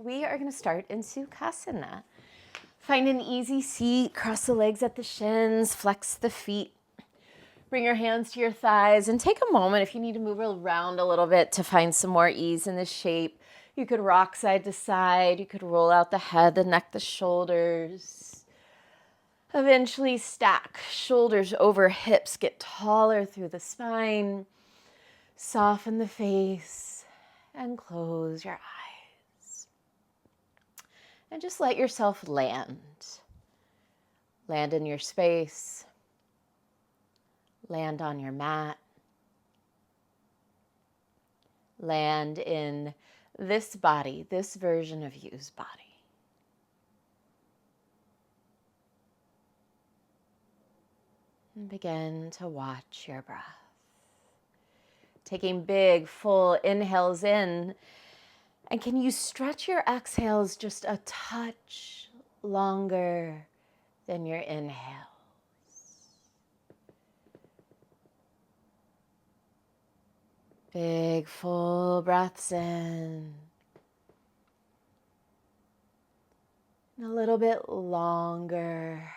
we are going to start in Sukhasana. Find an easy seat, cross the legs at the shins, flex the feet. Bring your hands to your thighs and take a moment if you need to move around a little bit to find some more ease in the shape. You could rock side to side. You could roll out the head, the neck, the shoulders. Eventually stack shoulders over hips, get taller through the spine. Soften the face and close your eyes. And just let yourself land. Land in your space. Land on your mat. Land in this body, this version of you's body. And begin to watch your breath. Taking big, full inhales in. And can you stretch your exhales just a touch longer than your inhales? Big, full breaths in. And a little bit longer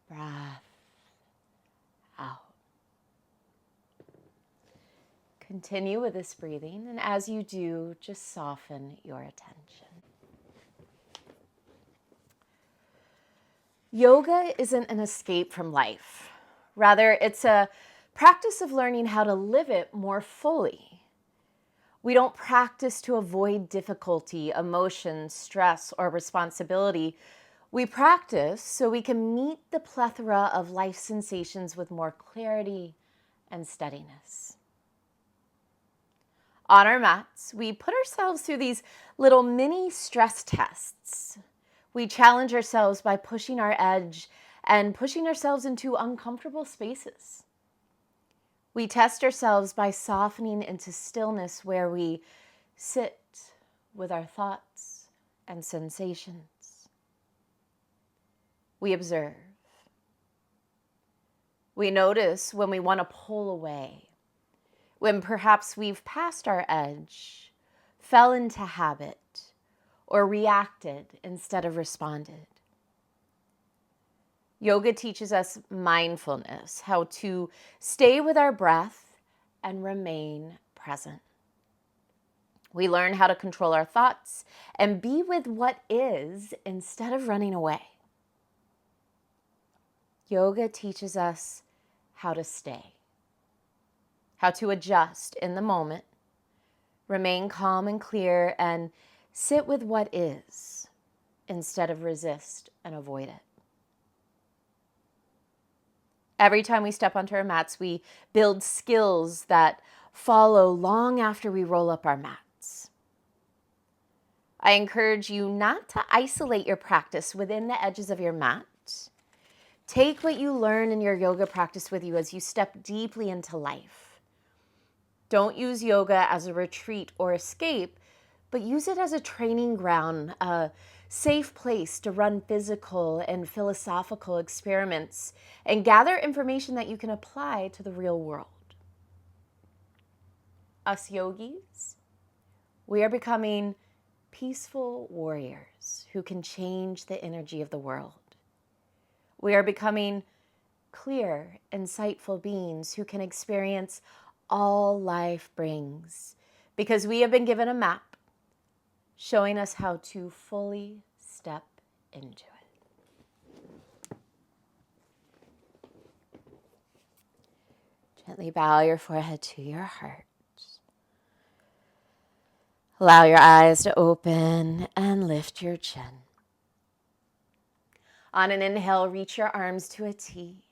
breath out. Continue with this breathing, and as you do, just soften your attention. Yoga isn't an escape from life. Rather, it's a practice of learning how to live it more fully. We don't practice to avoid difficulty, emotion, stress, or responsibility. We practice so we can meet the plethora of life sensations with more clarity and steadiness. On our mats, we put ourselves through these little mini stress tests. We challenge ourselves by pushing our edge and pushing ourselves into uncomfortable spaces. We test ourselves by softening into stillness where we sit with our thoughts and sensations. We observe. We notice when we want to pull away, when perhaps we've passed our edge, fell into habit, or reacted instead of responded. Yoga teaches us mindfulness, how to stay with our breath and remain present. We learn how to control our thoughts and be with what is instead of running away. Yoga teaches us how to stay, how to adjust in the moment, remain calm and clear, and sit with what is instead of resist and avoid it. Every time we step onto our mats, we build skills that follow long after we roll up our mats. I encourage you not to isolate your practice within the edges of your mat. Take what you learn in your yoga practice with you as you step deeply into life. Don't use yoga as a retreat or escape, but use it as a training ground, a safe place to run physical and philosophical experiments and gather information that you can apply to the real world. Us yogis, we are becoming peaceful warriors who can change the energy of the world. We are becoming clear, insightful beings who can experience all life brings because we have been given a map showing us how to fully step into it. Gently bow your forehead to your heart. Allow your eyes to open and lift your chin. On an inhale, reach your arms to a T.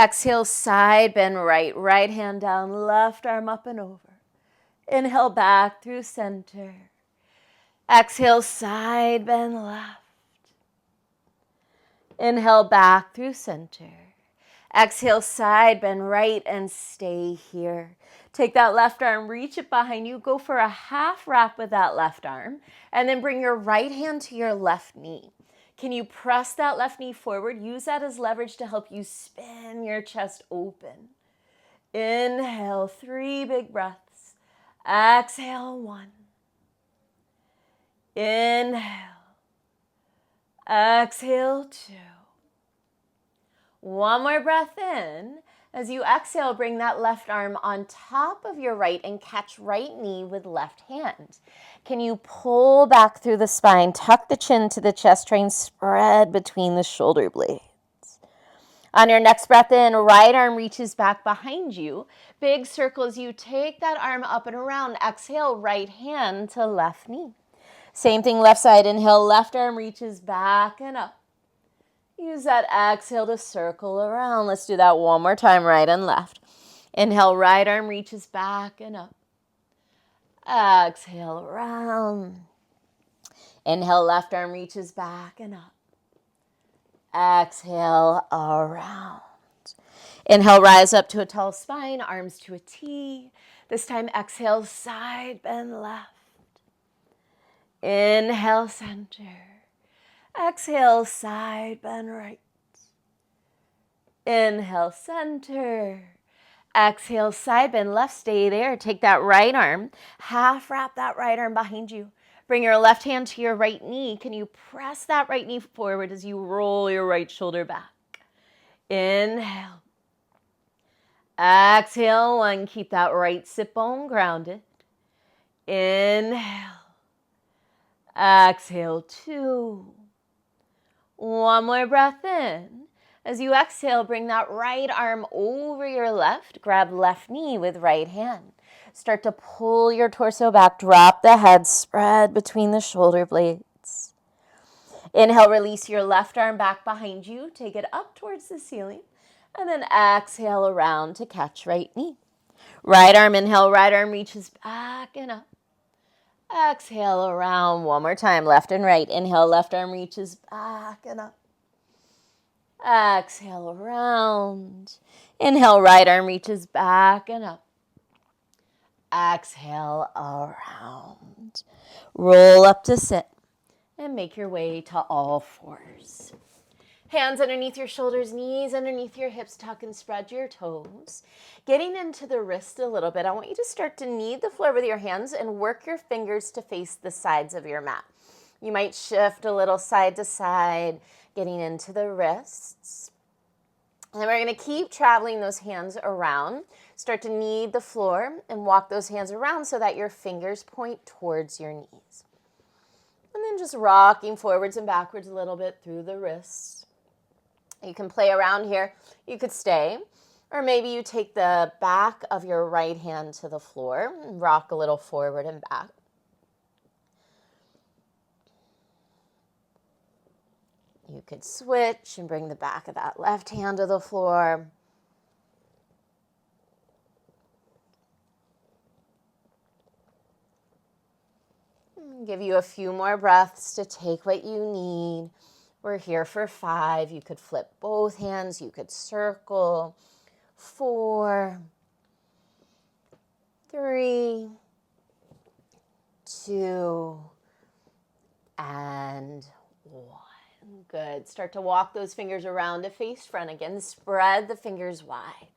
Exhale, side bend right, right hand down, left arm up and over. Inhale back through center. Exhale, side bend left. Inhale back through center. Exhale, side bend right and stay here. Take that left arm, reach it behind you. Go for a half wrap with that left arm. And then bring your right hand to your left knee. Can you press that left knee forward? Use that as leverage to help you spin your chest open. Inhale, 3 big breaths. Exhale, 1. Inhale. Exhale, 2. One more breath in. As you exhale, bring that left arm on top of your right and catch right knee with left hand. Can you pull back through the spine, tuck the chin to the chest, try and spread between the shoulder blades. On your next breath in, right arm reaches back behind you. Big circles, you take that arm up and around. Exhale, right hand to left knee. Same thing, left side. Inhale, left arm reaches back and up. Use that exhale to circle around. Let's do that one more time, right and left. Inhale, right arm reaches back and up. Exhale, around. Inhale, left arm reaches back and up. Exhale, around. Inhale, rise up to a tall spine, arms to a T. This time, exhale, side bend left. Inhale, center. Exhale, side bend right. Inhale, center. Exhale, side bend left. Stay there. Take that right arm. Half wrap that right arm behind you. Bring your left hand to your right knee. Can you press that right knee forward as you roll your right shoulder back? Inhale. Exhale, 1. Keep that right sit bone grounded. Inhale. Exhale, 2. One more breath in. As you exhale, bring that right arm over your left. Grab left knee with right hand. Start to pull your torso back. Drop the head. Spread between the shoulder blades. Inhale, release your left arm back behind you. Take it up towards the ceiling. And then exhale around to catch right knee. Right arm, inhale, right arm reaches back and up. Exhale around. One more time, left and right. Inhale, left arm reaches back and up. Exhale around. Inhale, right arm reaches back and up. Exhale around. Roll up to sit and make your way to all fours. Hands underneath your shoulders, knees underneath your hips, tuck and spread your toes. Getting into the wrist a little bit, I want you to start to knead the floor with your hands and work your fingers to face the sides of your mat. You might shift a little side to side, getting into the wrists. And then we're going to keep traveling those hands around. Start to knead the floor and walk those hands around so that your fingers point towards your knees. And then just rocking forwards and backwards a little bit through the wrists. You can play around here. You could stay. Or maybe you take the back of your right hand to the floor and rock a little forward and back. You could switch and bring the back of that left hand to the floor. Give you a few more breaths to take what you need. We're here for 5. You could flip both hands. You could circle. 4, 3, 2, and 1. Good. Start to walk those fingers around to face front again. Spread the fingers wide.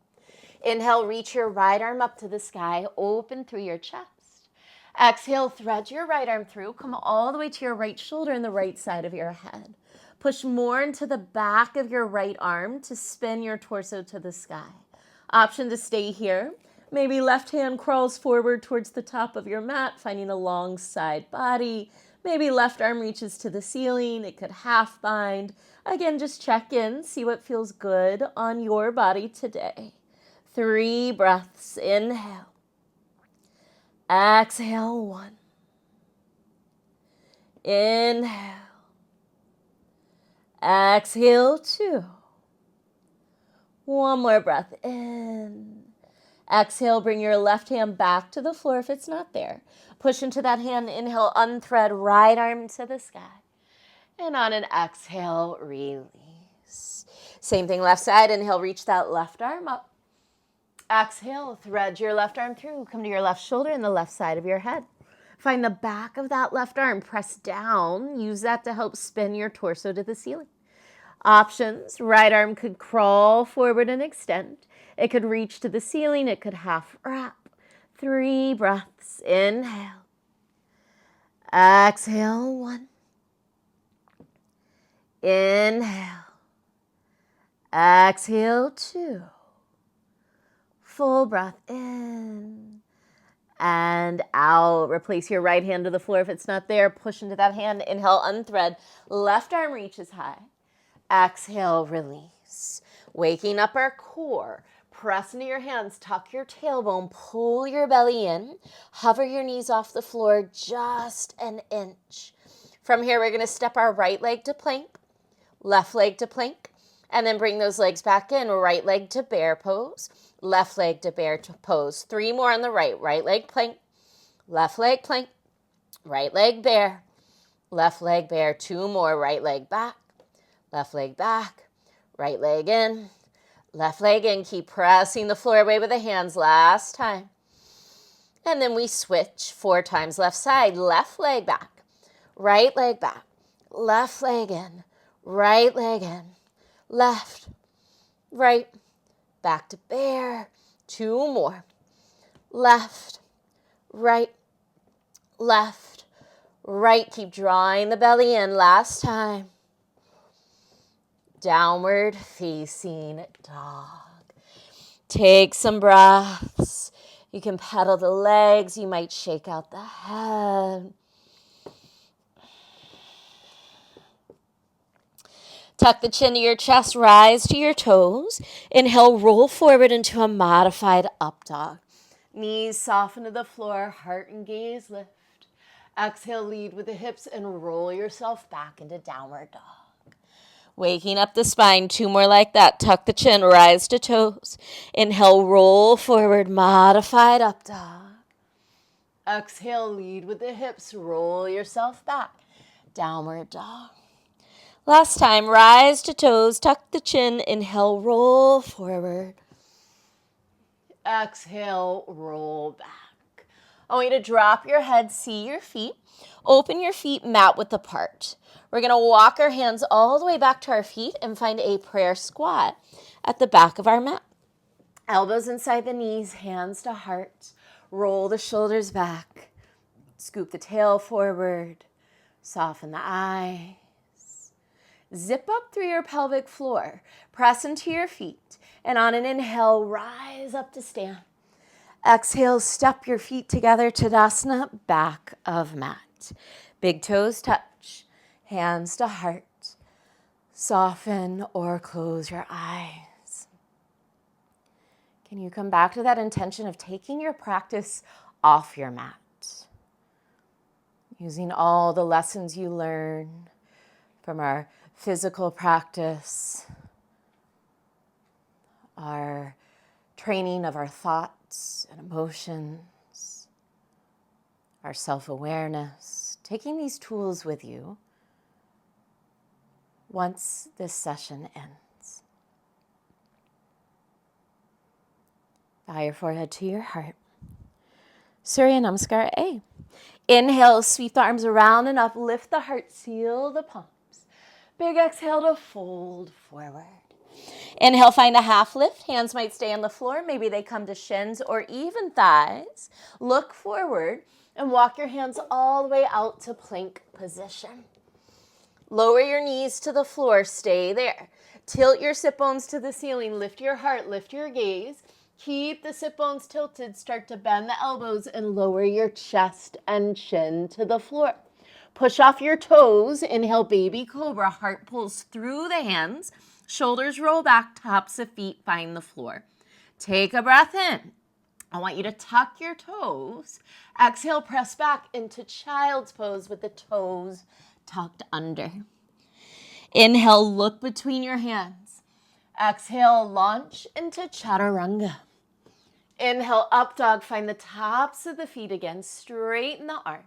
Inhale, reach your right arm up to the sky. Open through your chest. Exhale, thread your right arm through. Come all the way to your right shoulder and the right side of your head. Push more into the back of your right arm to spin your torso to the sky. Option to stay here. Maybe left hand crawls forward towards the top of your mat, finding a long side body. Maybe left arm reaches to the ceiling. It could half bind. Again, just check in, see what feels good on your body today. 3 breaths. Inhale. Exhale, 1. Inhale. Exhale, 2. One more breath in. Exhale, bring your left hand back to the floor if it's not there. Push into that hand. Inhale, unthread right arm to the sky. And on an exhale, release. Same thing, left side. Inhale, reach that left arm up. Exhale, thread your left arm through. Come to your left shoulder and the left side of your head. Find the back of that left arm. Press down. Use that to help spin your torso to the ceiling. Options. Right arm could crawl forward and extend. It could reach to the ceiling. It could half wrap. 3 breaths. Inhale. Exhale, 1. Inhale. Exhale, 2. Full breath in and out. Replace your right hand to the floor if it's not there. Push into that hand. Inhale, unthread. Left arm reaches high. Exhale, release. Waking up our core. Press into your hands. Tuck your tailbone. Pull your belly in. Hover your knees off the floor just an inch. From here, we're going to step our right leg to plank, left leg to plank, and then bring those legs back in. Right leg to bear pose, left leg to bear pose. 3 more on the right. Right leg plank, left leg plank, right leg bear, left leg bear. 2 more. Right leg back, left leg back, right leg in, left leg in. Keep pressing the floor away with the hands. Last time. And then we switch 4 times. Left side, left leg back, right leg back, left leg in, right leg in, left, right, back to bear. 2 more. Left, right, left, right. Keep drawing the belly in. Last time. Downward facing dog. Take some breaths. You can pedal the legs. You might shake out the head. Tuck the chin to your chest, rise to your toes. Inhale, roll forward into a modified up dog. Knees soften to the floor, heart and gaze lift. Exhale, lead with the hips and roll yourself back into downward dog. Waking up the spine, 2 more like that. Tuck the chin, rise to toes. Inhale, roll forward, modified up dog. Exhale, lead with the hips, roll yourself back, downward dog. Last time, rise to toes, tuck the chin, inhale, roll forward. Exhale, roll back. I want you to drop your head, see your feet. Open your feet mat width apart. We're going to walk our hands all the way back to our feet and find a prayer squat at the back of our mat. Elbows inside the knees, hands to heart. Roll the shoulders back. Scoop the tail forward. Soften the eyes. Zip up through your pelvic floor. Press into your feet. And on an inhale, rise up to stand. Exhale, step your feet together, Tadasana, back of mat. Big toes touch. Hands to heart. Soften or close your eyes. Can you come back to that intention of taking your practice off your mat? Using all the lessons you learn from our physical practice, our training of our thoughts and emotions, our self-awareness, taking these tools with you once this session ends. Bow your forehead to your heart. Surya Namaskar A. Inhale, sweep the arms around and up, lift the heart, seal the palms. Big exhale to fold forward. Inhale, find a half lift. Hands might stay on the floor. Maybe they come to shins or even thighs. Look forward and walk your hands all the way out to plank position. Lower your knees to the floor. Stay there. Tilt your sit bones to the ceiling. Lift your heart. Lift your gaze. Keep the sit bones tilted. Start to bend the elbows and lower your chest and chin to the floor. Push off your toes. Inhale, baby cobra. Heart pulls through the hands. Shoulders roll back. Tops of feet find the floor. Take a breath in. I want you to tuck your toes. Exhale, press back into child's pose with the toes tucked under. Inhale, look between your hands. Exhale, launch into chaturanga. Inhale, up dog. Find the tops of the feet again. Straighten the arms.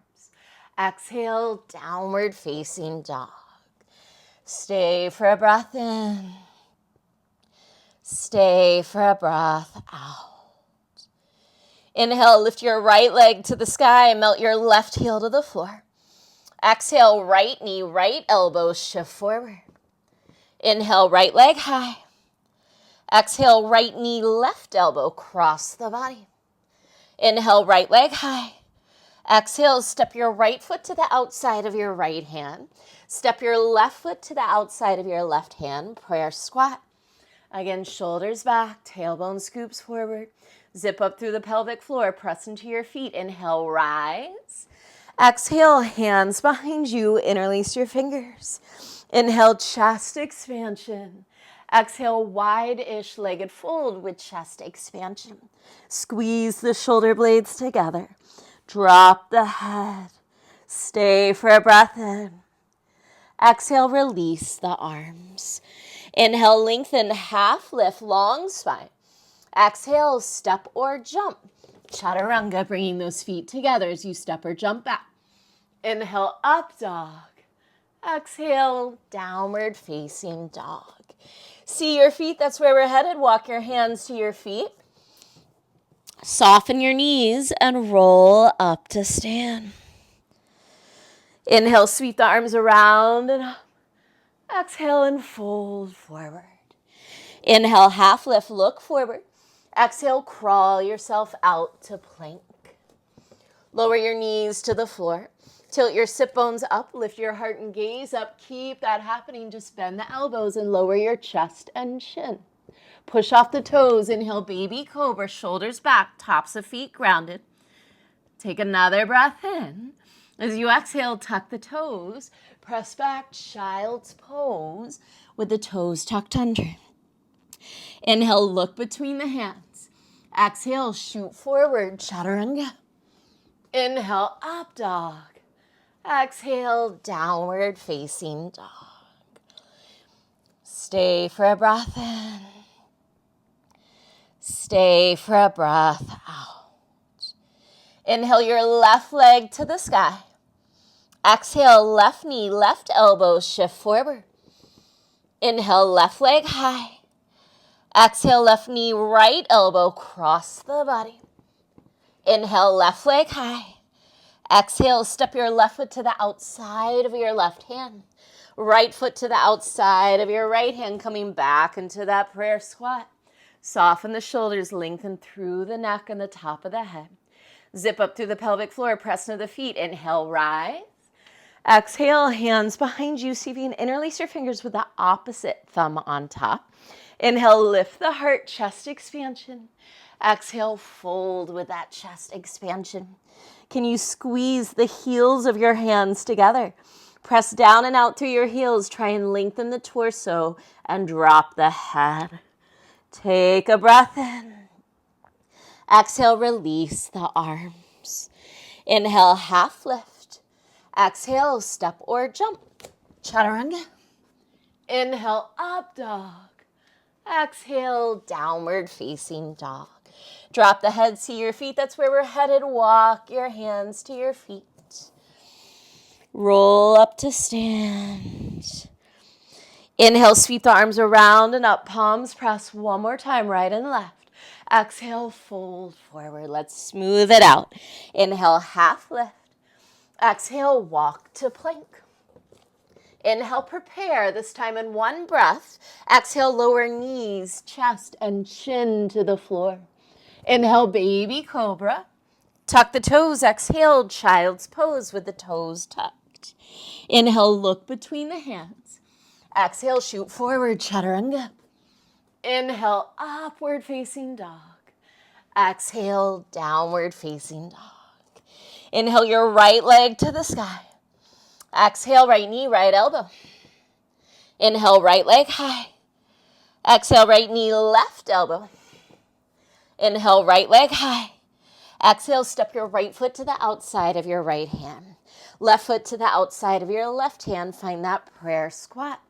Exhale, downward facing dog. Stay for a breath in. Stay for a breath out. Inhale, lift your right leg to the sky. Melt your left heel to the floor. Exhale, right knee, right elbow, shift forward. Inhale, right leg high. Exhale, right knee, left elbow, cross the body. Inhale, right leg high. Exhale, step your right foot to the outside of your right hand. Step your left foot to the outside of your left hand. Prayer squat. Again, shoulders back, tailbone scoops forward. Zip up through the pelvic floor, press into your feet. Inhale, rise. Exhale, hands behind you, interlace your fingers. Inhale, chest expansion. Exhale, wide-ish legged fold with chest expansion. Squeeze the shoulder blades together. Drop the head. Stay for a breath in. Exhale, release the arms. Inhale, lengthen, half lift, long spine. Exhale, step or jump. Chaturanga, bringing those feet together as you step or jump back. Inhale, up dog. Exhale, downward facing dog. See your feet, that's where we're headed. Walk your hands to your feet. Soften your knees and roll up to stand. Inhale, sweep the arms around and up. Exhale and fold forward. Inhale, half lift, look forward. Exhale, crawl yourself out to plank. Lower your knees to the floor. Tilt your sit bones up, lift your heart and gaze up. Keep that happening. Just bend the elbows and lower your chest and chin. Push off the toes. Inhale, baby cobra, shoulders back, tops of feet grounded. Take another breath in. As you exhale, tuck the toes. Press back, child's pose with the toes tucked under. Inhale, look between the hands. Exhale, shoot forward, chaturanga. Inhale, up dog. Exhale, downward facing dog. Stay for a breath in. Stay for a breath out. Inhale your left leg to the sky. Exhale, left knee, left elbow, shift forward. Inhale, left leg high. Exhale, left knee, right elbow, cross the body. Inhale, left leg high. Exhale, step your left foot to the outside of your left hand. Right foot to the outside of your right hand, coming back into that prayer squat. Soften the shoulders, lengthen through the neck and the top of the head. Zip up through the pelvic floor, press into the feet. Inhale, rise. Exhale, hands behind you. See if you can interlace your fingers with the opposite thumb on top. Inhale, lift the heart, chest expansion. Exhale, fold with that chest expansion. Can you squeeze the heels of your hands together? Press down and out through your heels. Try and lengthen the torso and drop the head. Take a breath in. Exhale, release the arms. Inhale, half lift. Exhale, step or jump. Chaturanga. Inhale, up dog. Exhale, downward facing dog. Drop the head, see your feet. That's where we're headed. Walk your hands to your feet. Roll up to stand. Inhale, sweep the arms around and up. Palms press one more time, right and left. Exhale, fold forward. Let's smooth it out. Inhale, half lift. Exhale, walk to plank. Inhale, prepare, this time in one breath. Exhale, lower knees, chest, and chin to the floor. Inhale, baby cobra. Tuck the toes. Exhale, child's pose with the toes tucked. Inhale, look between the hands. Exhale, shoot forward, chaturanga. Inhale, upward facing dog. Exhale, downward facing dog. Inhale your right leg to the sky. Exhale, right knee, right elbow. Inhale, right leg high. Exhale, right knee, left elbow. Inhale, right leg high. Exhale, step your right foot to the outside of your right hand. Left foot to the outside of your left hand. Find that prayer squat.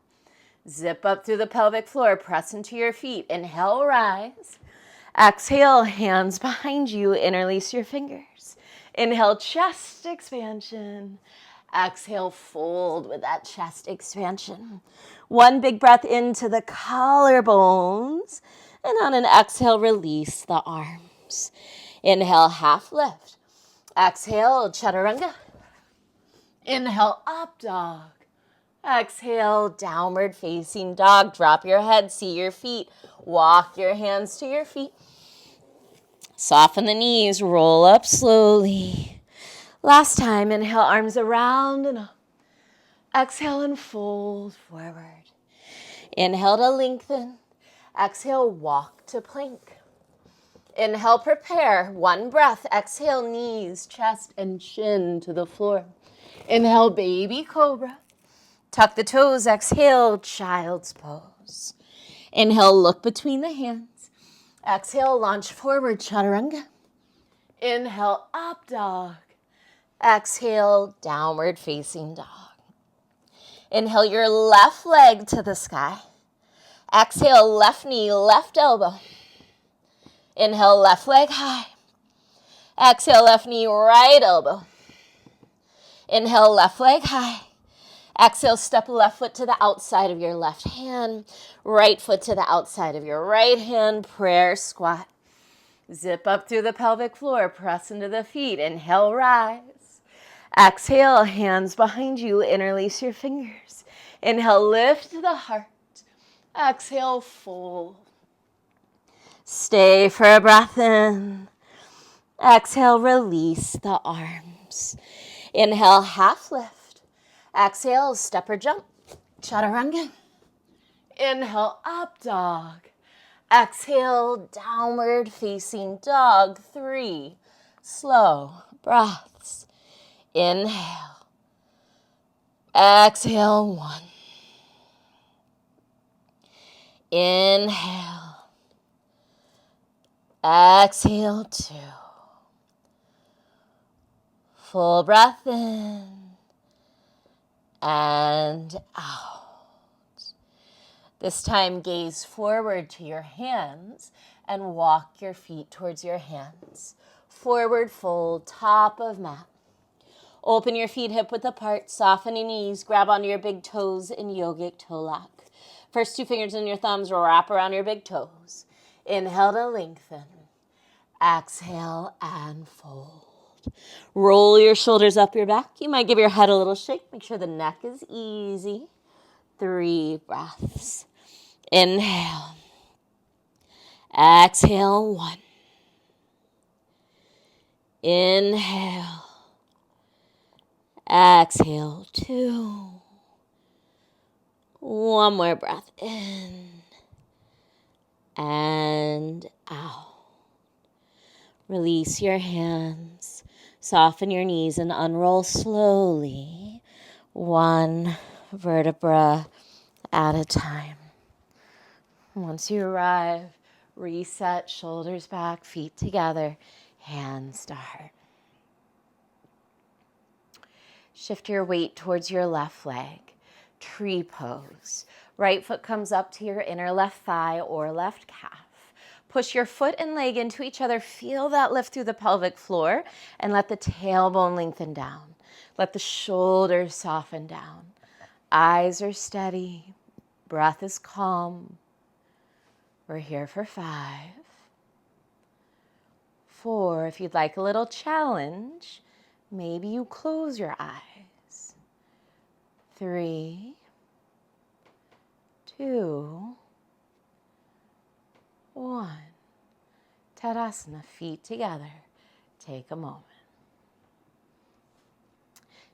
Zip up through the pelvic floor. Press into your feet. Inhale, rise. Exhale, hands behind you. Interlace your fingers. Inhale, chest expansion. Exhale, fold with that chest expansion. One big breath into the collarbones. And on an exhale, release the arms. Inhale, half lift. Exhale, chaturanga. Inhale, up dog. Exhale, downward facing dog. Drop your head, see your feet. Walk your hands to your feet. Soften the knees, roll up slowly. Last time, inhale, arms around and up. Exhale and fold forward. Inhale to lengthen. Exhale, walk to plank. Inhale, prepare. One breath. Exhale, knees, chest, and chin to the floor. Inhale, baby cobra. Tuck the toes. Exhale, child's pose. Inhale, look between the hands. Exhale, launch forward, chaturanga. Inhale, up dog. Exhale, downward facing dog. Inhale your left leg to the sky. Exhale, left knee, left elbow. Inhale, left leg high. Exhale, left knee, right elbow. Inhale, left leg high. Exhale, step left foot to the outside of your left hand. Right foot to the outside of your right hand. Prayer squat. Zip up through the pelvic floor. Press into the feet. Inhale, rise. Exhale, hands behind you. Interlace your fingers. Inhale, lift the heart. Exhale, fold. Stay for a breath in. Exhale, release the arms. Inhale, half lift. Exhale, step or jump. Chaturanga. Inhale, up dog. Exhale, downward facing dog. 3 slow breaths. Inhale. Exhale, 1. Inhale. Exhale, 2. Full breath in and out. This time, gaze forward to your hands and walk your feet towards your hands. Forward fold, top of mat. Open your feet hip width apart, soften your knees, grab onto your big toes in yogic toe lock. First 2 fingers and your thumbs wrap around your big toes. Inhale to lengthen. Exhale and fold. Roll your shoulders up your back. You might give your head a little shake. Make sure the neck is easy. 3 breaths. Inhale. Exhale, 1. Inhale. Exhale, 2. One more breath in and out. Release your hands. Soften your knees and unroll slowly, 1 vertebra at a time. Once you arrive, reset, shoulders back, feet together, hands to heart. Shift your weight towards your left leg. Tree pose. Right foot comes up to your inner left thigh or left calf. Push your foot and leg into each other. Feel that lift through the pelvic floor and let the tailbone lengthen down. Let the shoulders soften down. Eyes are steady. Breath is calm. We're here for 5. 4, if you'd like a little challenge, maybe you close your eyes. 3, 2, 1. Tadasana, feet together. Take a moment.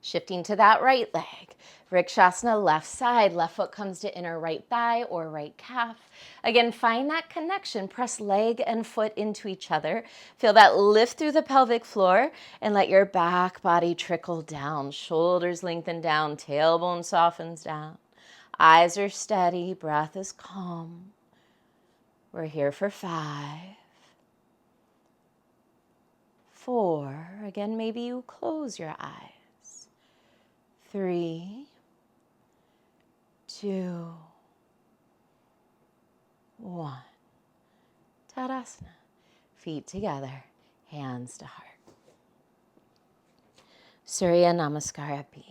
Shifting to that right leg. Vrikshasana, left side. Left foot comes to inner right thigh or right calf. Again, find that connection. Press leg and foot into each other. Feel that lift through the pelvic floor and let your back body trickle down. Shoulders lengthen down. Tailbone softens down. Eyes are steady. Breath is calm. We're here for 5. 4. Again, maybe you close your eyes. 3, 2, 1. Tadasana. Feet together, hands to heart. Surya Namaskara B.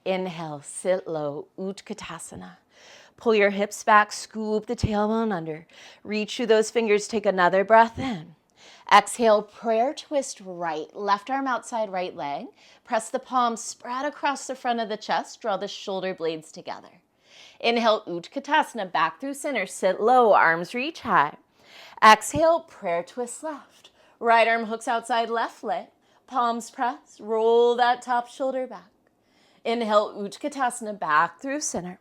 Inhale, sit low, Utkatasana. Pull your hips back, scoop the tailbone under. Reach through those fingers, take another breath in. Exhale, prayer twist right. Left arm outside right leg. Press the palms, spread across the front of the chest. Draw the shoulder blades together. Inhale, Utkatasana, back through center. Sit low, arms reach high. Exhale, prayer twist left. Right arm hooks outside left leg. palms pressed, roll that top shoulder back. Inhale, Utkatasana, back through center.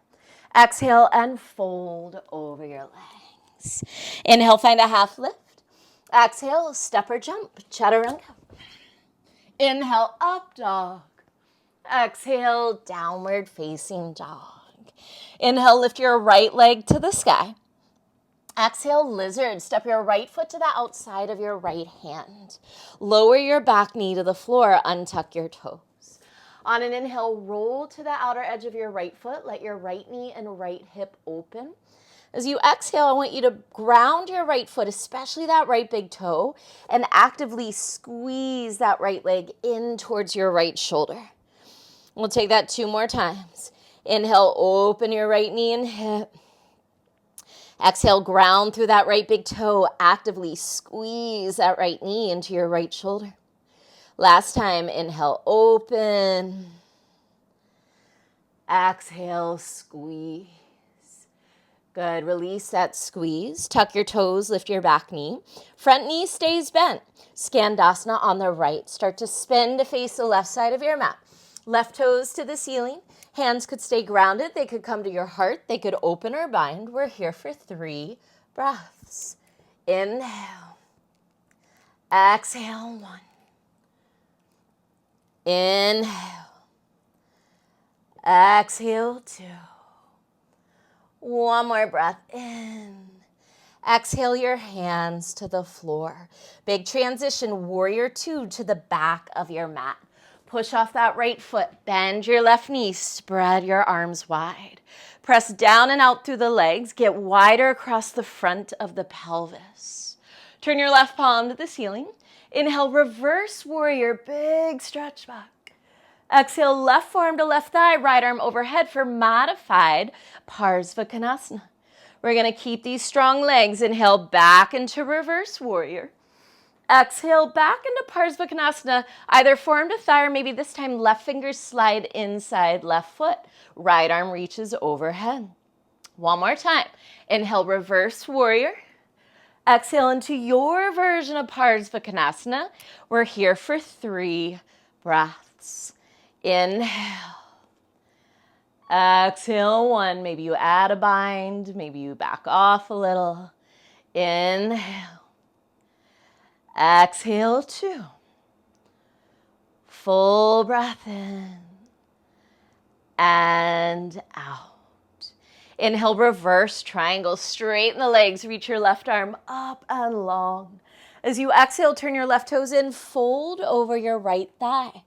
Exhale and fold over your legs. Inhale, find a half lift. Exhale, step or jump, chaturanga. Inhale, up dog. Exhale, downward facing dog. Inhale, lift your right leg to the sky. Exhale, lizard. Step your right foot to the outside of your right hand. Lower your back knee to the floor. Untuck your toes. On an inhale, roll to the outer edge of your right foot. Let your right knee and right hip open. As you exhale, I want you to ground your right foot, especially that right big toe, and actively squeeze that right leg in towards your right shoulder. We'll take that 2 more times. Inhale, open your right knee and hip. Exhale, ground through that right big toe. Actively squeeze that right knee into your right shoulder. Last time, inhale, open. Exhale, squeeze. Good. Release that squeeze. Tuck your toes, lift your back knee. Front knee stays bent. Skandasana on the right. Start to spin to face the left side of your mat. Left toes to the ceiling. Hands could stay grounded. They could come to your heart. They could open or bind. We're here for 3 breaths. Inhale. Exhale, 1. Inhale. Exhale, 2. One more breath in. Exhale your hands to the floor. Big transition, warrior 2 to the back of your mat. Push off that right foot, bend your left knee, spread your arms wide. Press down and out through the legs, get wider across the front of the pelvis. Turn your left palm to the ceiling. Inhale, reverse warrior, big stretch back. Exhale, left forearm to left thigh, right arm overhead for modified Parsvakonasana. We're gonna keep these strong legs. Inhale, back into reverse warrior. Exhale, back into Parsvakonasana, either forearm to thigh or maybe this time left fingers slide inside left foot. Right arm reaches overhead. One more time. Inhale, reverse warrior. Exhale into your version of Parsvakonasana. We're here for 3 breaths. Inhale. Exhale, 1. Maybe you add a bind. Maybe you back off a little. Inhale. Exhale, 2. Full breath in and out. Inhale, reverse triangle. Straighten the legs. Reach your left arm up and long. As you exhale, turn your left toes in. Fold over your right thigh.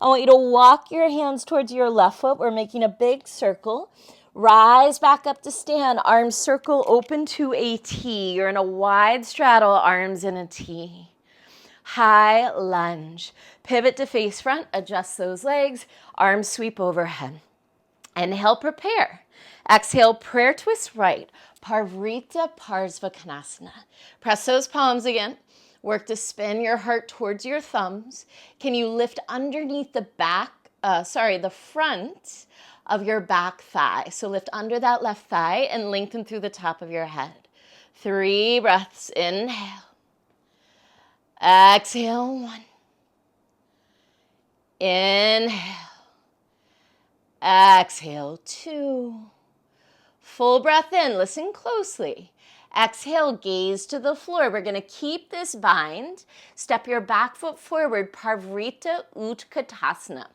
I want you to walk your hands towards your left foot. We're making a big circle. Rise back up to stand. Arms circle open to a T. You're in a wide straddle, arms in a T. High lunge. Pivot to face front. Adjust those legs. Arms sweep overhead. Inhale, prepare. Exhale, prayer twist right. Parvrita Parsvakonasana. Press those palms again. Work to spin your heart towards your thumbs. Can you lift underneath the the front of your back thigh? So lift under that left thigh and lengthen through the top of your head. 3 breaths. Inhale. Exhale, 1. Inhale. Exhale, 2. Full breath in. Listen closely. Exhale, gaze to the floor. We're going to keep this bind. Step your back foot forward, Parvrita Utkatasana.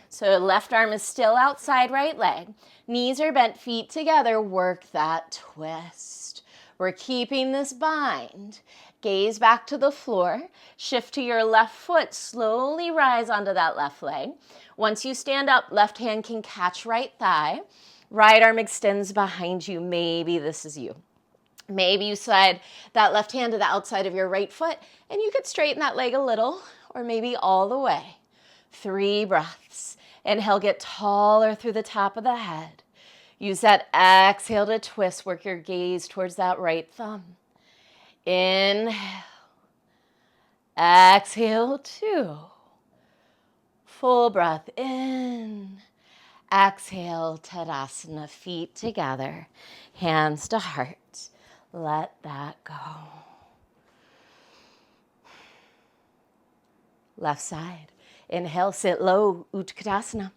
So left arm is still outside right leg. Knees are bent, feet together. Work that twist. We're keeping this bind. Gaze back to the floor. Shift to your left foot. Slowly rise onto that left leg. Once you stand up, left hand can catch right thigh. Right arm extends behind you. Maybe this is you. Maybe you slide that left hand to the outside of your right foot and you could straighten that leg a little or maybe all the way. 3 breaths. Inhale, get taller through the top of the head. Use that exhale to twist. Work your gaze towards that right thumb. Inhale. Exhale, 2. Full breath in. Exhale, Tadasana, feet together, hands to heart. Let that go. left side. Inhale, sit low, Utkatasana.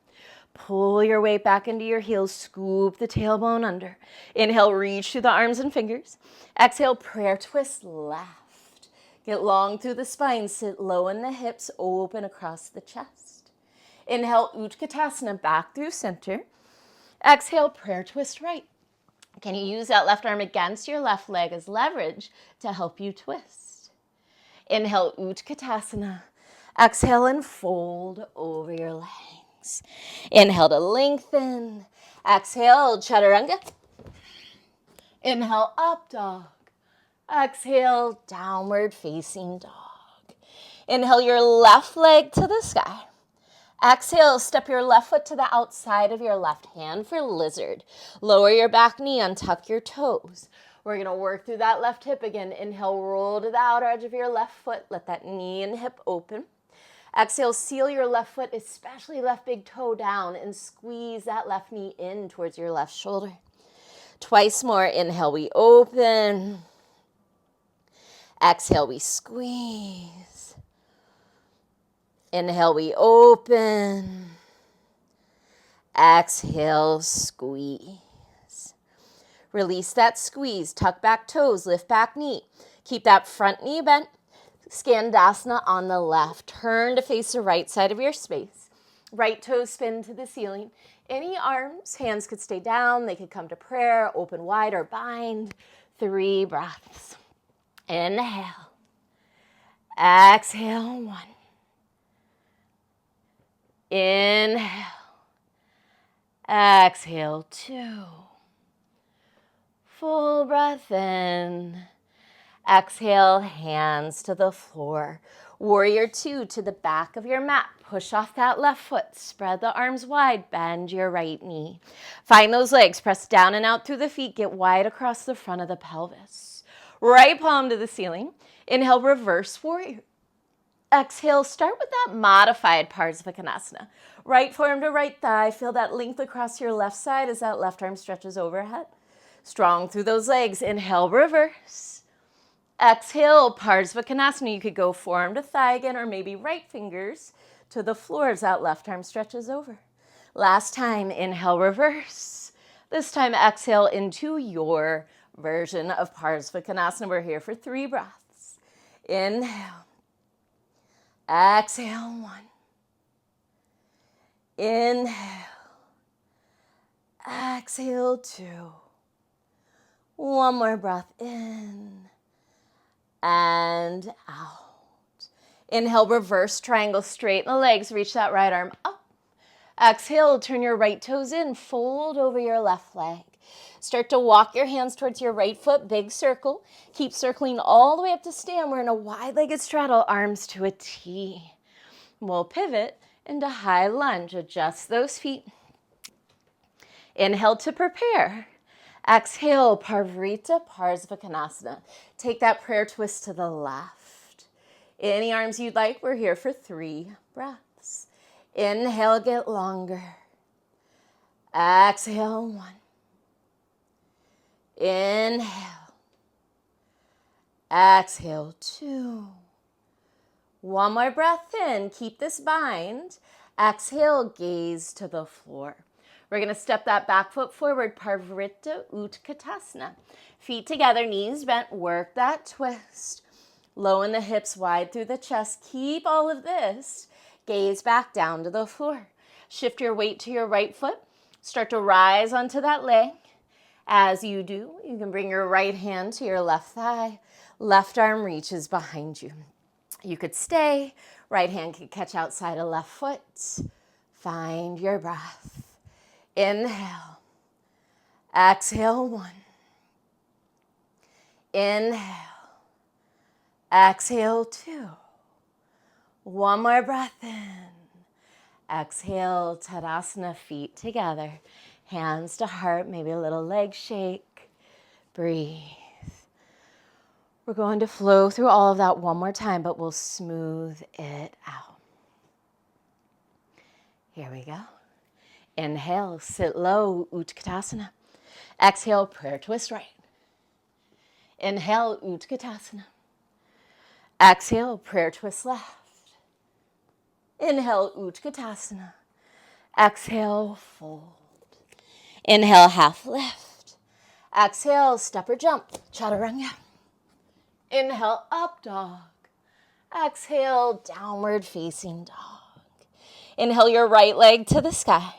Pull your weight back into your heels, scoop the tailbone under. Inhale, reach through the arms and fingers. Exhale, prayer twist left. Get long through the spine, sit low in the hips, open across the chest. Inhale, Utkatasana, back through center. Exhale, prayer twist right. Can you use that left arm against your left leg as leverage to help you twist? Inhale, Utkatasana. Exhale and fold over your legs. Inhale to lengthen. Exhale, chaturanga. Inhale, up dog. Exhale, downward facing dog. Inhale your left leg to the sky. Exhale, step your left foot to the outside of your left hand for lizard. Lower your back knee, untuck your toes. We're going to work through that left hip again. Inhale, roll to the outer edge of your left foot. Let that knee and hip open. Exhale, seal your left foot, especially left big toe down, and squeeze that left knee in towards your left shoulder. Twice more. Inhale, we open. Exhale, we squeeze. Inhale, we open. Exhale, squeeze. Release that squeeze. Tuck back toes, lift back knee. Keep that front knee bent. Skandasana on the left. Turn to face the right side of your space. Right toes spin to the ceiling. Any arms, hands could stay down. They could come to prayer, open wide or bind. 3 breaths. Inhale. Exhale, 1. Inhale. Exhale, 2. Full breath in. Exhale, hands to the floor. Warrior 2 to the back of your mat. Push off that left foot. Spread the arms wide. Bend your right knee. Find those legs. Press down and out through the feet. Get wide across the front of the pelvis. Right palm to the ceiling. Inhale, reverse warrior. Exhale, start with that modified Parsvakonasana. Right forearm to right thigh. Feel that length across your left side as that left arm stretches overhead. Strong through those legs. Inhale, reverse. Exhale, Parsvakonasana. You could go forearm to thigh again, or maybe right fingers to the floor as that left arm stretches over. Last time, inhale, reverse. This time, exhale into your version of Parsvakonasana. We're here for 3 breaths. Inhale. Exhale, 1. Inhale. Exhale, 2. One more breath in and out. Inhale, reverse triangle, straighten the legs, reach that right arm up. Exhale, turn your right toes in, fold over your left leg. Start to walk your hands towards your right foot, big circle. Keep circling all the way up to stand. We're in a wide-legged straddle, arms to a T. We'll pivot into high lunge, adjust those feet. Inhale to prepare. Exhale, Parvrita Parsvakonasana. Take that prayer twist to the left. Any arms you'd like, we're here for 3 breaths. Inhale, get longer. Exhale, 1. Inhale. Exhale, 2. One more breath in. Keep this bind. Exhale, gaze to the floor. We're going to step that back foot forward, Parvrita Utkatasana. Feet together, knees bent, work that twist. Low in the hips, wide through the chest. Keep all of this. Gaze back down to the floor. Shift your weight to your right foot. Start to rise onto that leg. As you do, you can bring your right hand to your left thigh. Left arm reaches behind you. You could stay. Right hand could catch outside of left foot. Find your breath. Inhale. Exhale, 1. Inhale. Exhale, 2. One more breath in. Exhale, Tadasana, feet together. Hands to heart, maybe a little leg shake. Breathe. We're going to flow through all of that one more time, but we'll smooth it out. Here we go. Inhale, sit low, Utkatasana. Exhale, prayer twist right. Inhale, Utkatasana. Exhale, prayer twist left. Inhale, Utkatasana. Exhale, fold. Inhale, half lift. Exhale, step or jump, chaturanga. Inhale, up dog. Exhale, downward facing dog. Inhale your right leg to the sky.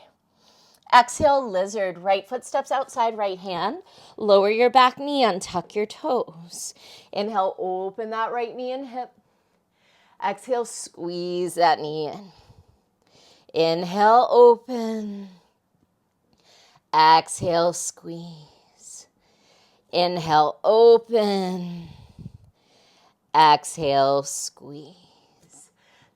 Exhale, lizard. Right foot steps outside, right hand. Lower your back knee, untuck your toes. Inhale, open that right knee and hip. Exhale, squeeze that knee in. Inhale, open. Exhale, squeeze. Inhale, open. Exhale, squeeze.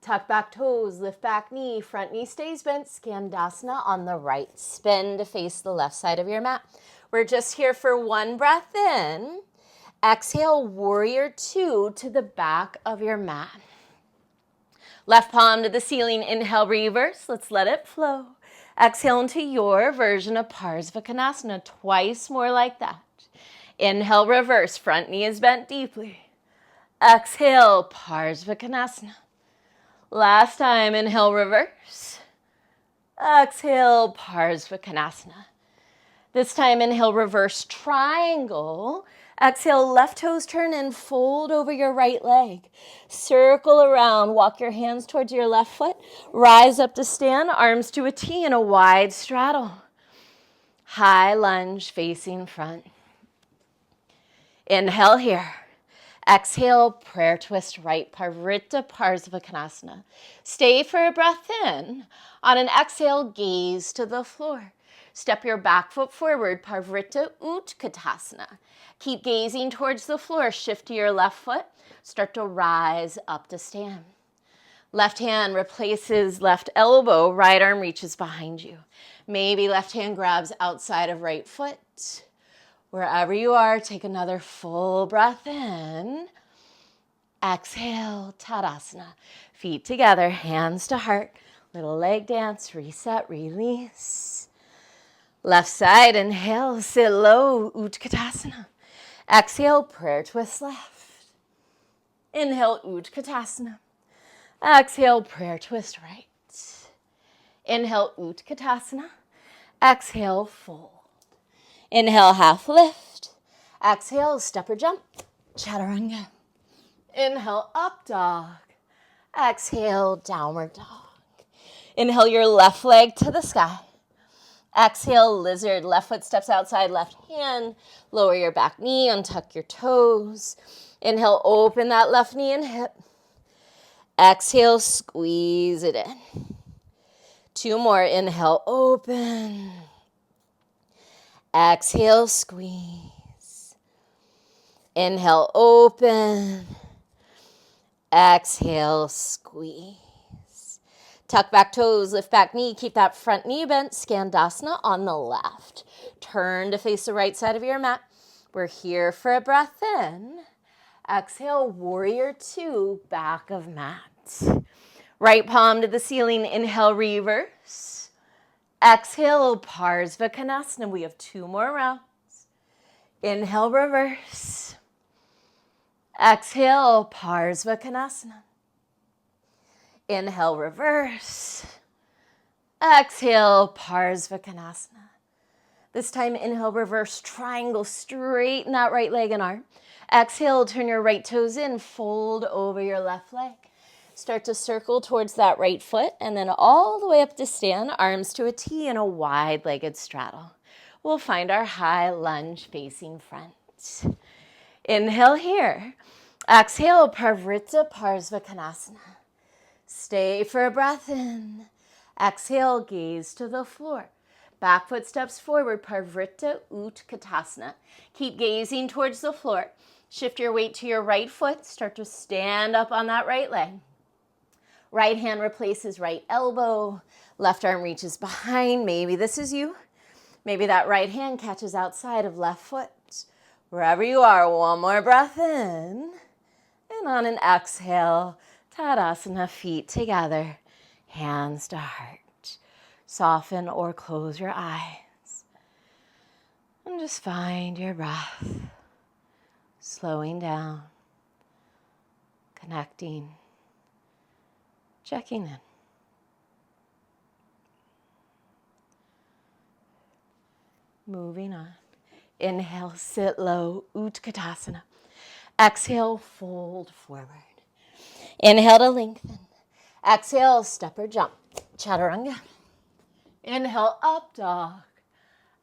Tuck back toes, lift back knee, front knee stays bent, Skandasana on the right. Spin to face the left side of your mat. We're just here for one breath in. Exhale, warrior two to the back of your mat. Left palm to the ceiling, inhale, reverse. Let's let it flow. Exhale into your version of Parsvakonasana, twice more like that. Inhale, reverse, front knee is bent deeply. Exhale, Parsvakonasana. Last time, inhale, reverse. Exhale, Parsvakonasana. This time, inhale, reverse triangle. Exhale, left toes turn and fold over your right leg. Circle around, walk your hands towards your left foot. Rise up to stand, arms to a T in a wide straddle. High lunge facing front. Inhale here. Exhale, prayer twist right, Parivrtta Parsvakonasana. Stay for a breath in. On an exhale, gaze to the floor. Step your back foot forward, Parivrtta Utkatasana. Keep gazing towards the floor. Shift to your left foot. Start to rise up to stand. Left hand replaces left elbow. Right arm reaches behind you. Maybe left hand grabs outside of right foot. Wherever you are, take another full breath in. Exhale, Tadasana. Feet together, hands to heart. Little leg dance, reset, release. Left side, inhale, sit low, Utkatasana. Exhale, prayer twist left. Inhale, Utkatasana. Exhale, prayer twist right. Inhale, Utkatasana. Exhale, fold. Inhale, half lift. Exhale, step or jump, chaturanga. Inhale, up dog. Exhale, downward dog. Inhale your left leg to the sky. Exhale, lizard. Left foot steps outside, left hand. Lower your back knee, untuck your toes. Inhale, open that left knee and hip. Exhale, squeeze it in. Two more. Inhale, open. Exhale, squeeze. Inhale, open. Exhale, squeeze. Tuck back toes, lift back knee, keep that front knee bent, Skandasana on the left. Turn to face the right side of your mat. We're here for a breath in. Exhale, warrior two, back of mat. Right palm to the ceiling, inhale, reverse. Exhale, Parsvakonasana. We have two more rounds. Inhale, reverse. Exhale, Parsvakonasana. Inhale, reverse. Exhale, Parsvakonasana. This time, inhale, reverse triangle. Straighten that right leg and arm. Exhale, turn your right toes in. Fold over your left leg. Start to circle towards that right foot and then all the way up to stand, arms to a T in a wide-legged straddle. We'll find our high lunge facing front. Inhale here. Exhale, Parivrtta Parsvakonasana. Stay for a breath in. Exhale, gaze to the floor. Back foot steps forward, Parivrtta Utkatasana. Keep gazing towards the floor. Shift your weight to your right foot. Start to stand up on that right leg. Right hand replaces right elbow. Left arm reaches behind. Maybe this is you. Maybe that right hand catches outside of left foot. Wherever you are, one more breath in. And on an exhale, Tadasana, feet together, hands to heart. Soften or close your eyes. And just find your breath. Slowing down. Connecting. Checking in. Moving on. Inhale, sit low, Utkatasana. Exhale, fold forward. Inhale to lengthen. Exhale, step or jump. Chaturanga. Inhale, up dog.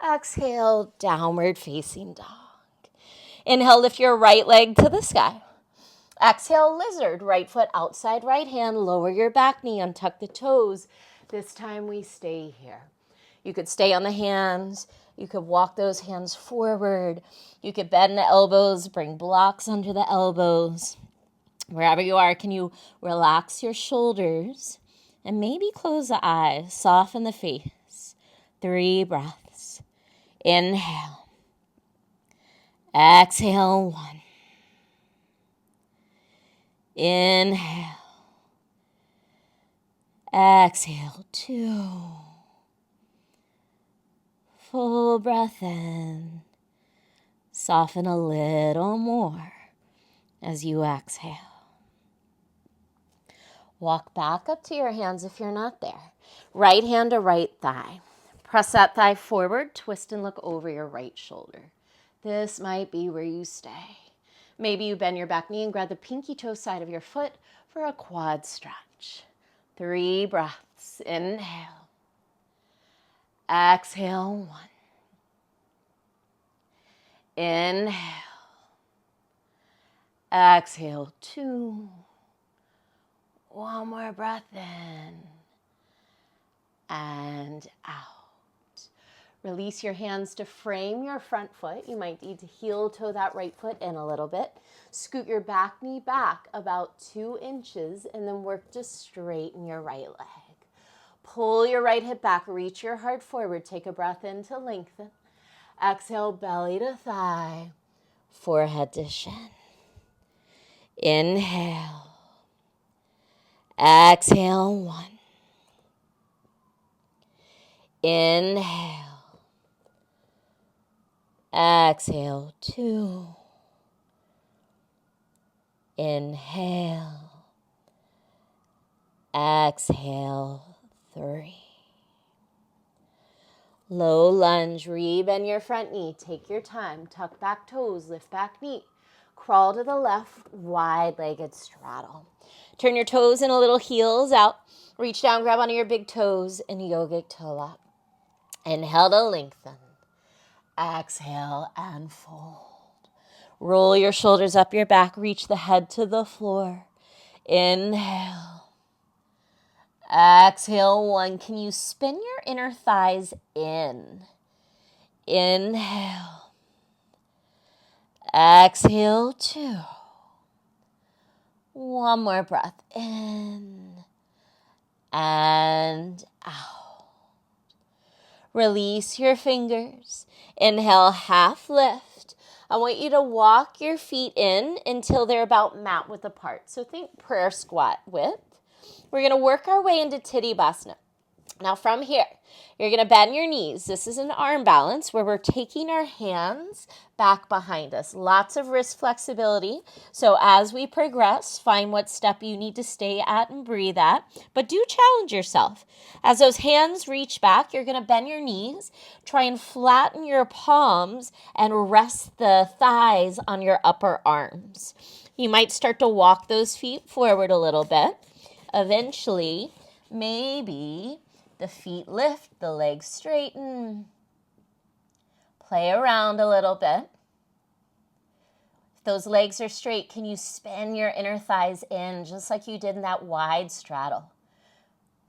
Exhale, downward facing dog. Inhale, lift your right leg to the sky. Exhale, lizard. Right foot outside right hand. Lower your back knee, untuck the toes. This time we stay here. You could stay on the hands. You could walk those hands forward. You could bend the elbows, bring blocks under the elbows. Wherever you are, can you relax your shoulders and maybe close the eyes, soften the face. 3 breaths. Inhale. Exhale, 1. Inhale. Exhale, 2. Full breath in. Soften a little more as you exhale. Walk back up to your hands if you're not there. Right hand to right thigh. Press that thigh forward, twist and look over your right shoulder. This might be where you stay. Maybe you bend your back knee and grab the pinky toe side of your foot for a quad stretch. 3 breaths. Inhale. Exhale, 1. Inhale. Exhale, 2. One more breath in and out. Release your hands to frame your front foot. You might need to heel toe that right foot in a little bit. Scoot your back knee back about 2 inches and then work to straighten your right leg. Pull your right hip back, reach your heart forward. Take a breath in to lengthen. Exhale, belly to thigh, forehead to shin. Inhale. Exhale, 1. Inhale. Exhale, 2. Inhale. Exhale, 3. Low lunge, rebend your front knee. Take your time. Tuck back toes, lift back knee. Crawl to the left, wide-legged straddle. Turn your toes and a little heels out. Reach down, grab onto your big toes and yogic toe up. Inhale to lengthen. Exhale and fold. Roll your shoulders up your back. Reach the head to the floor. Inhale. Exhale, 1. Can you spin your inner thighs in? Inhale. Exhale, 2. One more breath in and out. Release your fingers. Inhale, half lift. I want you to walk your feet in until they're about mat width apart. So think prayer squat width. We're going to work our way into Tadasana. Now from here, you're going to bend your knees. This is an arm balance where we're taking our hands back behind us. Lots of wrist flexibility. So as we progress, find what step you need to stay at and breathe at. But do challenge yourself. As those hands reach back, you're going to bend your knees. Try and flatten your palms and rest the thighs on your upper arms. You might start to walk those feet forward a little bit. Eventually, maybe the feet lift, the legs straighten. Play around a little bit. If those legs are straight, can you spin your inner thighs in just like you did in that wide straddle?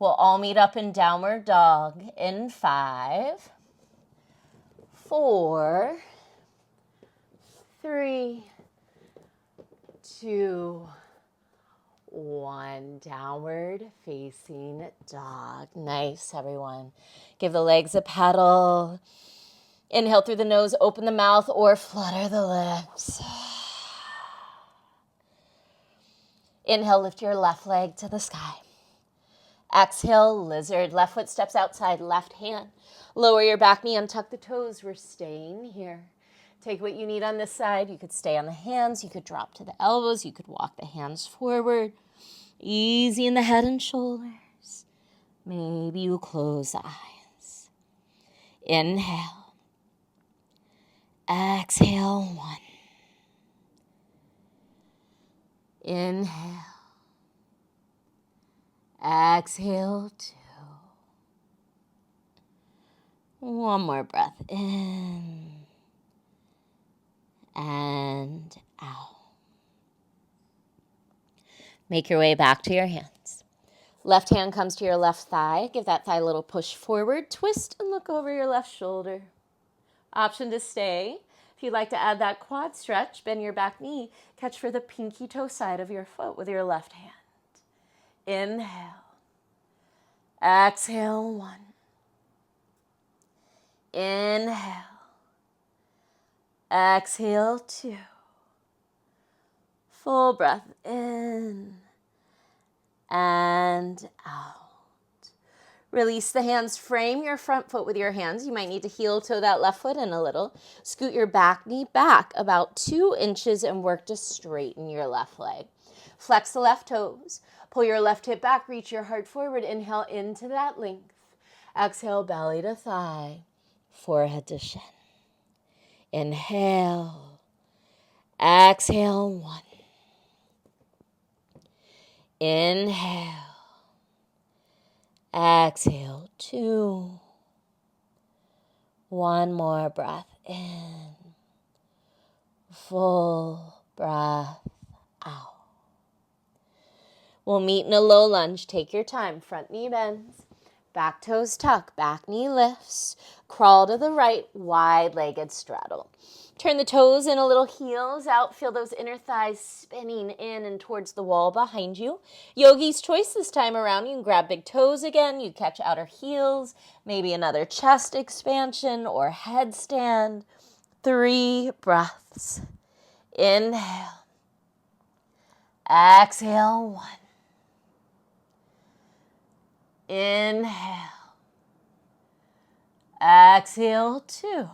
We'll all meet up in downward dog in 5, 4, 3, 2, 1. Downward facing dog. Nice, everyone. Give the legs a pedal. Inhale through the nose, open the mouth, or flutter the lips. Inhale, lift your left leg to the sky. Exhale, lizard. Left foot steps outside, left hand. Lower your back knee, untuck the toes. We're staying here. Take what you need on this side. You could stay on the hands. You could drop to the elbows. You could walk the hands forward. Easy in the head and shoulders. Maybe you close the eyes. Inhale. Exhale, 1. Inhale. Exhale, 2. One more breath in and out. Make your way back to your hands. Left hand comes to your left thigh. Give that thigh a little push forward. Twist and look over your left shoulder. Option to stay. If you'd like to add that quad stretch, bend your back knee. Catch for the pinky toe side of your foot with your left hand. Inhale. Exhale, 1. Inhale. Exhale, 2. Full breath in and out. Release the hands. Frame your front foot with your hands. You might need to heel toe that left foot in a little. Scoot your back knee back about 2 inches and work to straighten your left leg. Flex the left toes. Pull your left hip back. Reach your heart forward. Inhale into that length. Exhale, belly to thigh, forehead to shin. Inhale. Exhale, 1. Inhale. Exhale, 2. One more breath in. Full breath out. We'll meet in a low lunge. Take your time. Front knee bends. Back toes tuck. Back knee lifts. Crawl to the right. Wide-legged straddle. Turn the toes in a little, heels out. Feel those inner thighs spinning in and towards the wall behind you. Yogi's choice this time around. You can grab big toes again. You catch outer heels. Maybe another chest expansion or headstand. 3 breaths. Inhale. Exhale, 1. Inhale. Exhale, 2.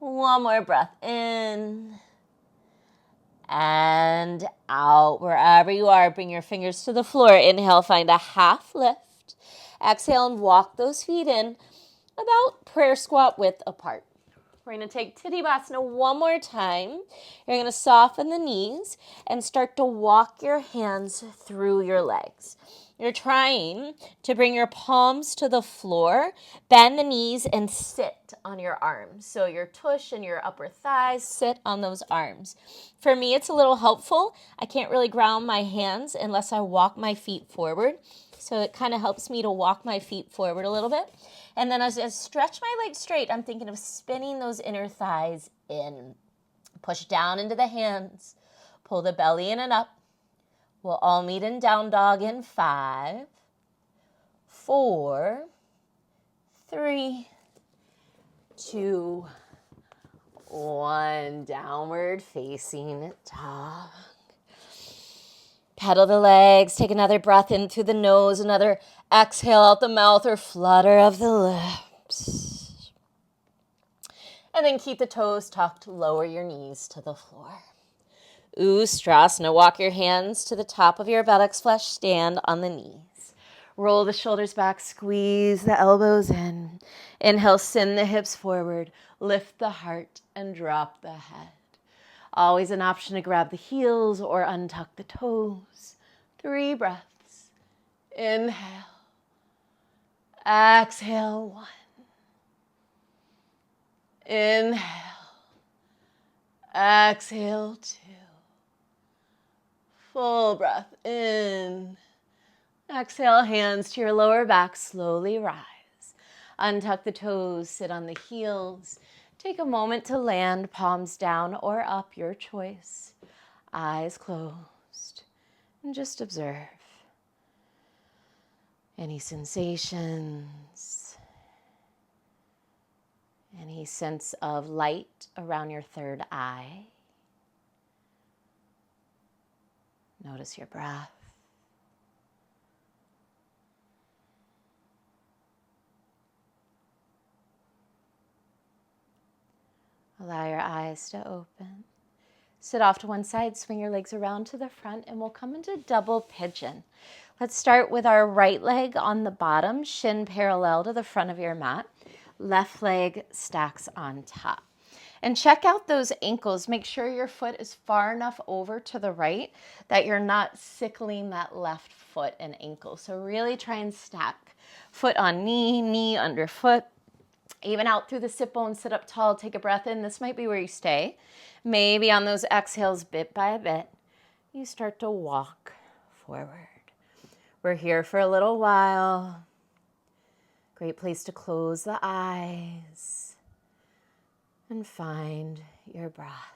One more breath in and out. Wherever you are, bring your fingers to the floor. Inhale, find a half lift. Exhale and walk those feet in about prayer squat width apart. We're going to take Tadasana one more time. You're going to soften the knees and start to walk your hands through your legs. You're trying to bring your palms to the floor, bend the knees, and sit on your arms. So your tush and your upper thighs sit on those arms. For me, it's a little helpful. I can't really ground my hands unless I walk my feet forward. So it kind of helps me to walk my feet forward a little bit. And then as I stretch my legs straight, I'm thinking of spinning those inner thighs in. Push down into the hands. Pull the belly in and up. We'll all meet in down dog in 5, 4, 3, 2, 1. Downward facing dog. Pedal the legs. Take another breath in through the nose. Another exhale out the mouth or flutter of the lips. And then keep the toes tucked. Lower your knees to the floor. Ustrasana. Walk your hands to the top of your buttocks flesh. Stand on the knees. Roll the shoulders back. Squeeze the elbows in. Inhale, send the hips forward. Lift the heart and drop the head. Always an option to grab the heels or untuck the toes. 3 breaths. Inhale. Exhale, 1. Inhale. Exhale, 2. Full breath in. Exhale, hands to your lower back. Slowly rise. Untuck the toes. Sit on the heels. Take a moment to land, palms down or up, your choice. Eyes closed. And just observe. Any sensations? Any sense of light around your third eye? Notice your breath. Allow your eyes to open. Sit off to one side, swing your legs around to the front, and we'll come into double pigeon. Let's start with our right leg on the bottom, shin parallel to the front of your mat. Left leg stacks on top. And check out those ankles. Make sure your foot is far enough over to the right that you're not sickling that left foot and ankle. So really try and stack foot on knee, knee under foot. Even out through the sit bone, sit up tall, take a breath in. This might be where you stay. Maybe on those exhales, bit by bit, you start to walk forward. We're here for a little while. Great place to close the eyes and find your breath.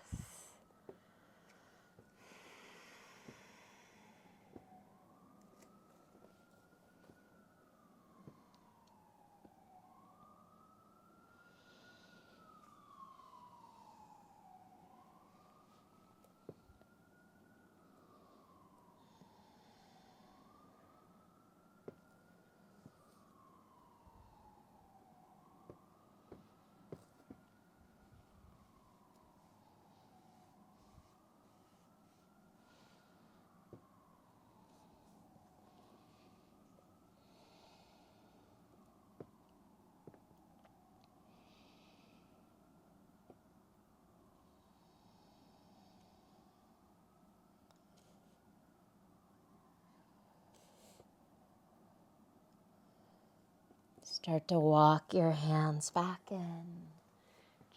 Start to walk your hands back in.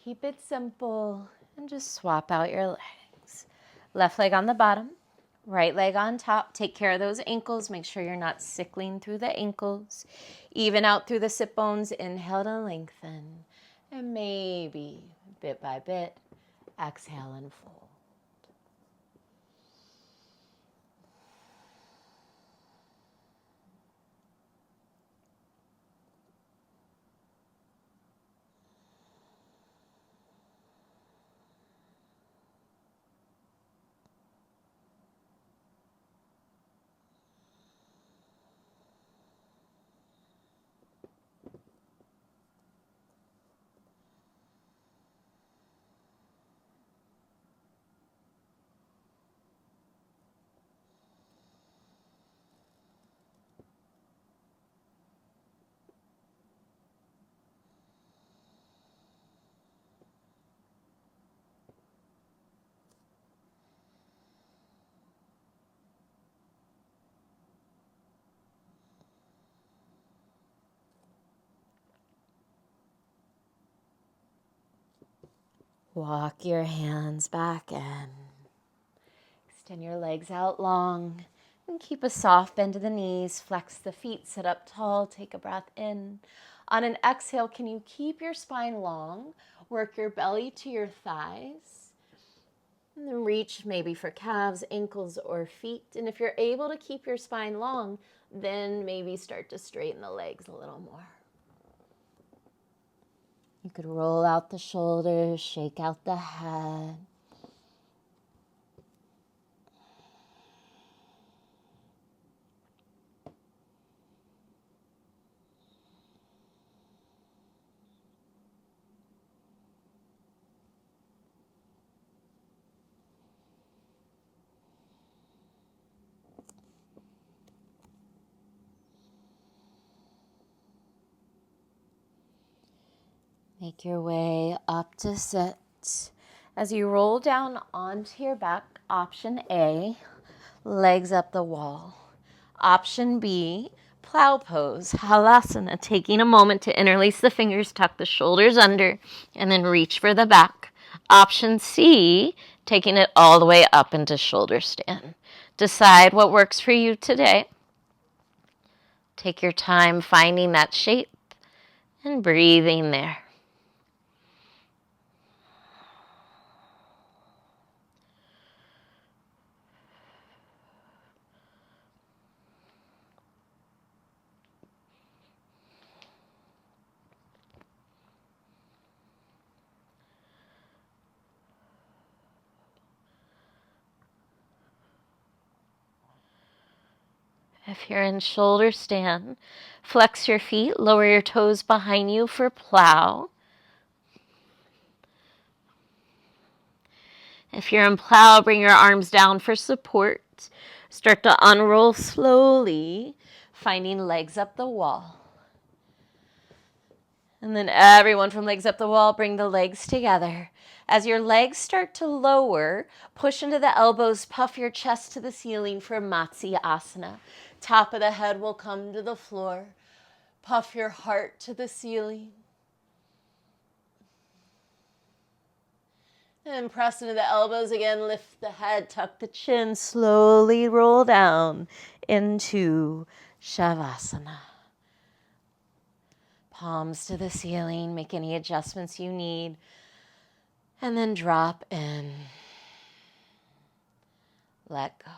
Keep it simple and just swap out your legs. Left leg on the bottom, right leg on top. Take care of those ankles. Make sure you're not sickling through the ankles. Even out through the sit bones. Inhale to lengthen. And maybe bit by bit, exhale and fold. Walk your hands back in. Extend your legs out long and keep a soft bend to the knees. Flex the feet, sit up tall, take a breath in. On an exhale, can you keep your spine long? Work your belly to your thighs. And then reach maybe for calves, ankles, or feet. And if you're able to keep your spine long, then maybe start to straighten the legs a little more. You could roll out the shoulders, shake out the head. Make your way up to sit. As you roll down onto your back, option A, legs up the wall. Option B, plow pose, halasana, taking a moment to interlace the fingers, tuck the shoulders under, and then reach for the back. Option C, taking it all the way up into shoulder stand. Decide what works for you today. Take your time finding that shape and breathing there. If you're in shoulder stand, flex your feet, lower your toes behind you for plow. If you're in plow, bring your arms down for support. Start to unroll slowly, finding legs up the wall. And then everyone from legs up the wall, bring the legs together. As your legs start to lower, push into the elbows, puff your chest to the ceiling for Matsyasana. Top of the head will come to the floor. Puff your heart to the ceiling. And press into the elbows again, lift the head, tuck the chin, slowly roll down into Shavasana. Palms to the ceiling, make any adjustments you need, and then drop in. Let go.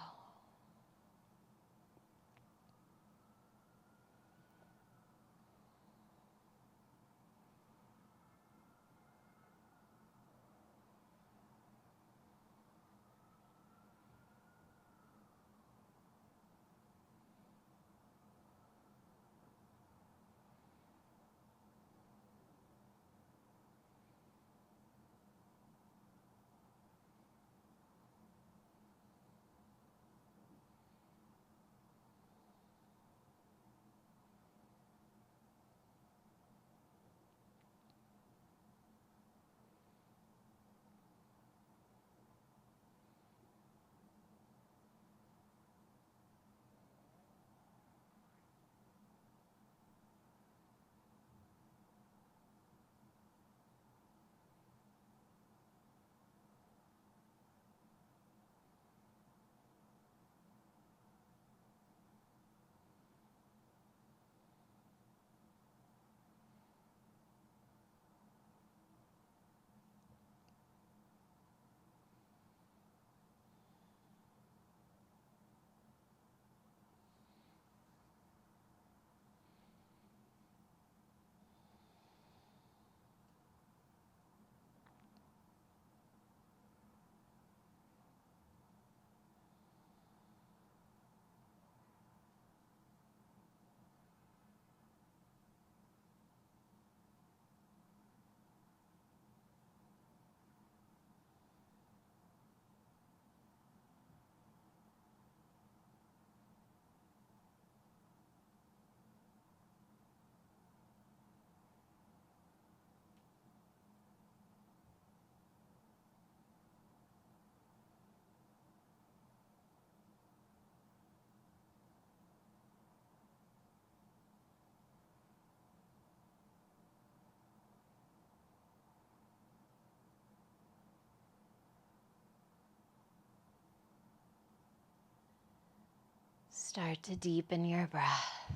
Start to deepen your breath.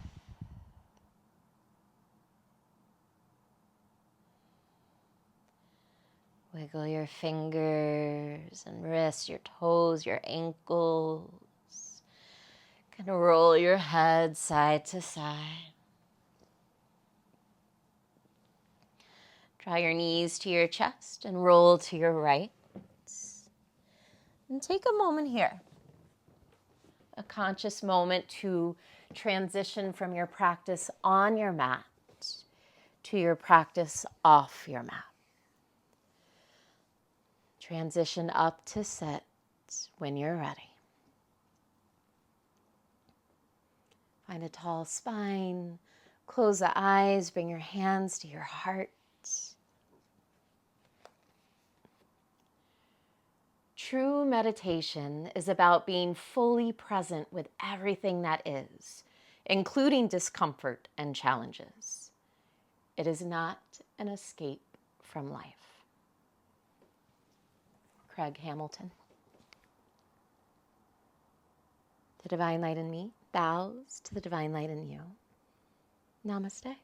Wiggle your fingers and wrists, your toes, your ankles. Kind of roll your head side to side. Draw your knees to your chest and roll to your right. And take a moment here, a conscious moment to transition from your practice on your mat to your practice off your mat. Transition up to sit when you're ready. Find a tall spine. Close the eyes. Bring your hands to your heart. True meditation is about being fully present with everything that is, including discomfort and challenges. It is not an escape from life. Craig Hamilton. The divine light in me bows to the divine light in you. Namaste.